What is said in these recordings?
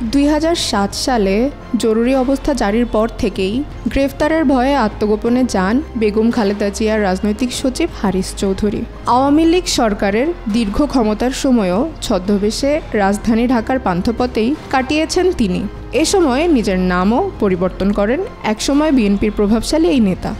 2007 সালে জরুরি অবস্থা জারির পর থেকেই গ্রেফতারের ভয়ে আত্মগোপনে যান বেগম খালেদা জিয়ার রাজনৈতিক সচিব হারিস চৌধুরী। আওয়ামী লীগ সরকারের দীর্ঘ ক্ষমতার সময়ও ছদ্মবেশে রাজধানী ঢাকার পান্থপথেই কাটিয়েছেন তিনি। এ সময় নিজের নামও পরিবর্তন করেন একসময় বিএনপির প্রভাবশালী এই নেতা।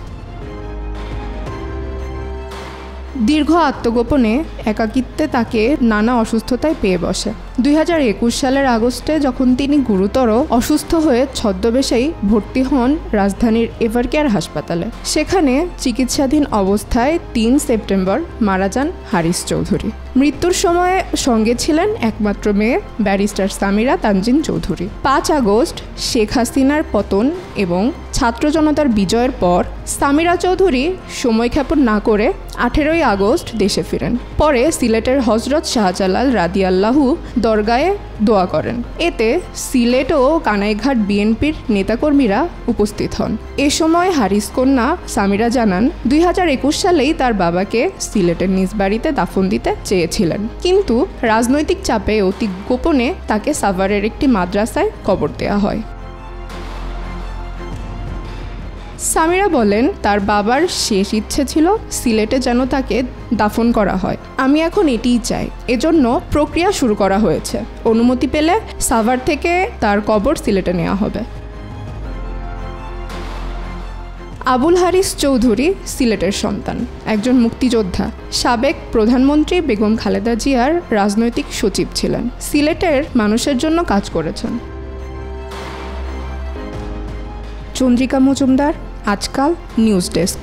দীর্ঘ আত্মগোপনে একাকিত্বে তাকে নানা অসুস্থতায় পেয়ে বসে। 2021 সালের আগস্টে যখন তিনি গুরুতর অসুস্থ হয়ে ছদ্মবেশেই ভর্তি হন রাজধানীর এভারকেয়ার হাসপাতালে। সেখানে চিকিৎসাধীন অবস্থায় 3 সেপ্টেম্বর মারা যান হারিস চৌধুরী। মৃত্যুর সময়ে সঙ্গে ছিলেন একমাত্র মেয়ে ব্যারিস্টার সামিরা তানজিন চৌধুরী। 5 আগস্ট শেখ হাসিনার পতন এবং ছাত্র জনতার বিজয়ের পর সামিরা চৌধুরী সময়ক্ষেপণ না করে 18 আগস্ট দেশে ফিরেন। পরে সিলেটের হজরত শাহজালাল রাদিয়াল্লাহু দরগায়ে দোয়া করেন। এতে সিলেট ও কানাইঘাট বিএনপির নেতাকর্মীরা উপস্থিত হন। এ সময় হারিস কন্যা সামিরা জানান 2021 সালেই তার বাবাকে সিলেটের নিজ বাড়িতে দাফন দিতে চেয়েছিলেন, কিন্তু রাজনৈতিক চাপে অতি গোপনে তাকে সাভারের একটি মাদ্রাসায় কবর দেওয়া হয়। সামিরা বলেন, তার বাবার শেষ ইচ্ছে ছিল সিলেটে যেন তাকে দাফন করা হয়। আমি এখন এটিই চাই, এজন্য প্রক্রিয়া শুরু করা হয়েছে। অনুমতি পেলে সাভার থেকে তার কবর সিলেটে নেওয়া হবে। আবুল হারিস চৌধুরী সিলেটের সন্তান, একজন মুক্তিযোদ্ধা। সাবেক প্রধানমন্ত্রী বেগম খালেদা জিয়ার রাজনৈতিক সচিব ছিলেন। সিলেটের মানুষের জন্য কাজ করেছেন। চন্দ্রিকা মজুমদার, আজকাল নিউজ ডেস্ক।